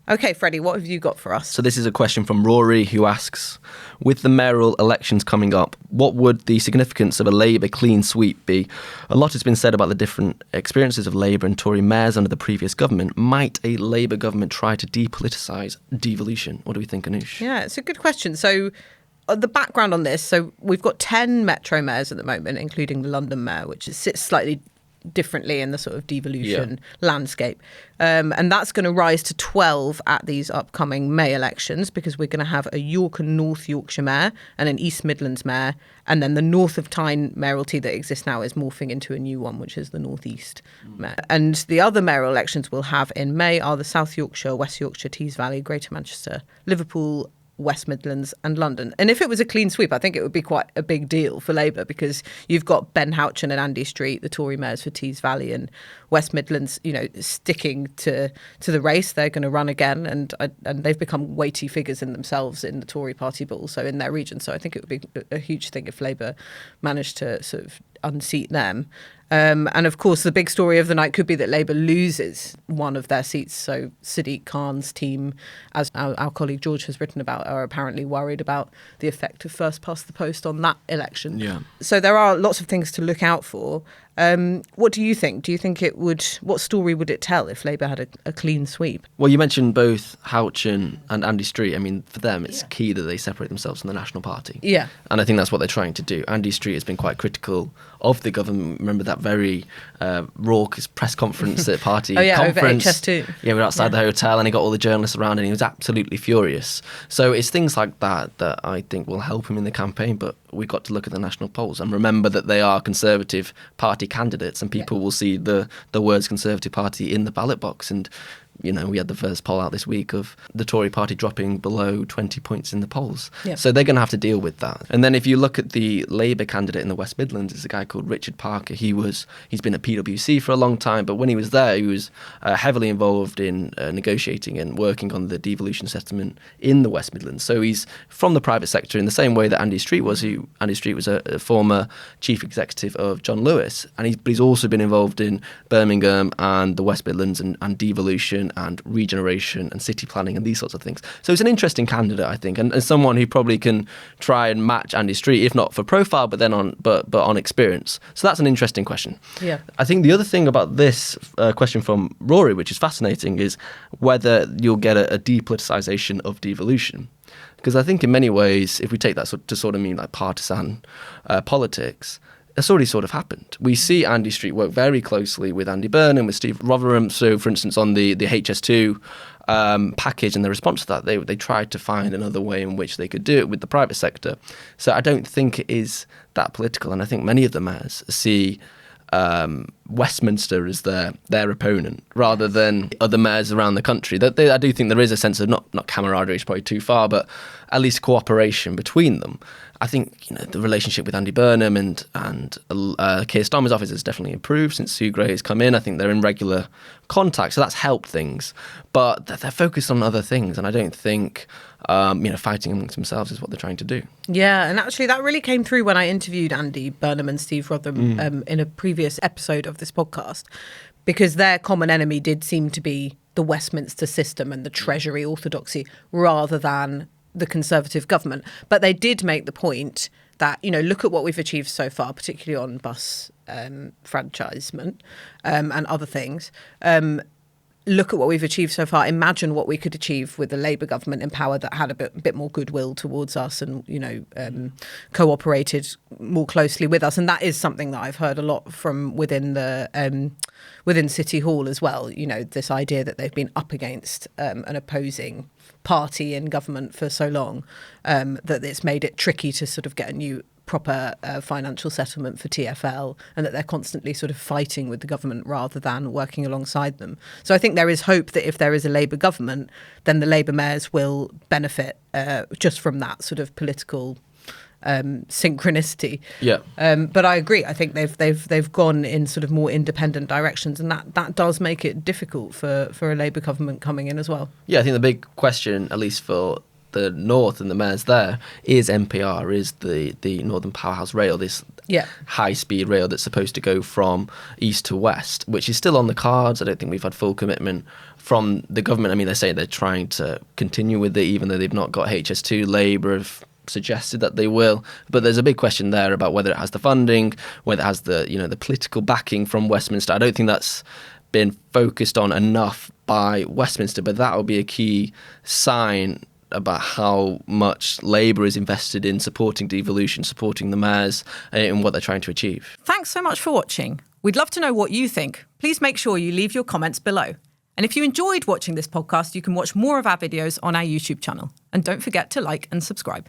OK, Freddie, what have you got for us? So this is a question from Rory, who asks, with the mayoral elections coming up, what would the significance of a Labour clean sweep be? A lot has been said about the different experiences of Labour and Tory mayors under the previous government. Might a Labour government try to depoliticise devolution? What do we think, Anoosh? Yeah, it's a good question. So the background on this, so we've got 10 metro mayors at the moment, including the London mayor, which sits slightly differently in the sort of devolution landscape. And that's going to rise to 12 at these upcoming May elections, because we're going to have a York and North Yorkshire mayor and an East Midlands mayor. And then the North of Tyne mayoralty that exists now is morphing into a new one, which is the North East mayor. And the other mayoral elections we'll have in May are the South Yorkshire, West Yorkshire, Tees Valley, Greater Manchester, Liverpool, West Midlands and London. And if it was a clean sweep, I think it would be quite a big deal for Labour, because you've got Ben Houchen and Andy Street, the Tory mayors for Tees Valley and West Midlands, sticking to the race. They're going to run again, and they've become weighty figures in themselves in the Tory party, but also in their region. So I think it would be a huge thing if Labour managed to sort of unseat them. And of course, the big story of the night could be that Labour loses one of their seats. So Sadiq Khan's team, as our colleague George has written about, are apparently worried about the effect of first past the post on that election. Yeah. So there are lots of things to look out for. What do you think? Do you think what story would it tell if Labour had a clean sweep? Well, you mentioned both Houchen and Andy Street. I mean, for them, it's key that they separate themselves from the National Party. Yeah. And I think that's what they're trying to do. Andy Street has been quite critical of the government. Remember that very raucous press conference at party conference? Over HS2. Yeah, we were outside the hotel and he got all the journalists around and he was absolutely furious. So it's things like that I think will help him in the campaign, but we've got to look at the national polls and remember that they are Conservative Party candidates, and people will see the words Conservative Party in the ballot box. And we had the first poll out this week of the Tory party dropping below 20 points in the polls. Yep. So they're going to have to deal with that. And then if you look at the Labour candidate in the West Midlands, it's a guy called Richard Parker. He's been at PwC for a long time, but when he was there, he was heavily involved in negotiating and working on the devolution settlement in the West Midlands. So he's from the private sector in the same way that Andy Street was. Andy Street was a former chief executive of John Lewis, but he's also been involved in Birmingham and the West Midlands and devolution and regeneration and city planning and these sorts of things. So it's an interesting candidate, I think, and someone who probably can try and match Andy Street, if not for profile, but then on experience. So that's an interesting question. Yeah. I think the other thing about this question from Rory, which is fascinating, is whether you'll get a depoliticisation of devolution. Because I think in many ways, if we take that to sort of mean like partisan politics, it's already sort of happened. We see Andy Street work very closely with Andy Burnham, with Steve Rotherham. So, for instance, on the HS2 package and the response to that, they tried to find another way in which they could do it with the private sector. So I don't think it is that political. And I think many of the mayors see Westminster as their opponent rather than other mayors around the country. I do think there is a sense of not camaraderie is probably too far, but at least cooperation between them. I think the relationship with Andy Burnham and Keir Starmer's office has definitely improved since Sue Gray has come in. I think they're in regular contact, so that's helped things. But they're focused on other things, and I don't think fighting amongst themselves is what they're trying to do. Yeah, and actually that really came through when I interviewed Andy Burnham and Steve Rotherham in a previous episode of this podcast, because their common enemy did seem to be the Westminster system and the Treasury orthodoxy rather than the Conservative government. But they did make the point that, look at what we've achieved so far, particularly on bus franchisement and other things. Look at what we've achieved so far. Imagine what we could achieve with a Labour government in power that had a bit more goodwill towards us and, cooperated more closely with us. And that is something that I've heard a lot from within City Hall as well. This idea that they've been up against an opposing party in government for so long that it's made it tricky to sort of get a new proper financial settlement for TfL, and that they're constantly sort of fighting with the government rather than working alongside them. So I think there is hope that if there is a Labour government, then the Labour mayors will benefit just from that sort of political synchronicity. Yeah. But I agree. I think they've gone in sort of more independent directions, and that does make it difficult for a Labour government coming in as well. Yeah, I think the big question, at least for the north and the mayors there is NPR, is the Northern Powerhouse Rail, this high-speed rail that's supposed to go from east to west, which is still on the cards. I don't think we've had full commitment from the government. I mean, they say they're trying to continue with it, even though they've not got HS2. Labour have suggested that they will, but there's a big question there about whether it has the funding, whether it has the the political backing from Westminster. I don't think that's been focused on enough by Westminster, but that will be a key sign about how much Labour is invested in supporting devolution, supporting the mayors and what they're trying to achieve. Thanks so much for watching. We'd love to know what you think. Please make sure you leave your comments below. And if you enjoyed watching this podcast, you can watch more of our videos on our YouTube channel. And don't forget to like and subscribe.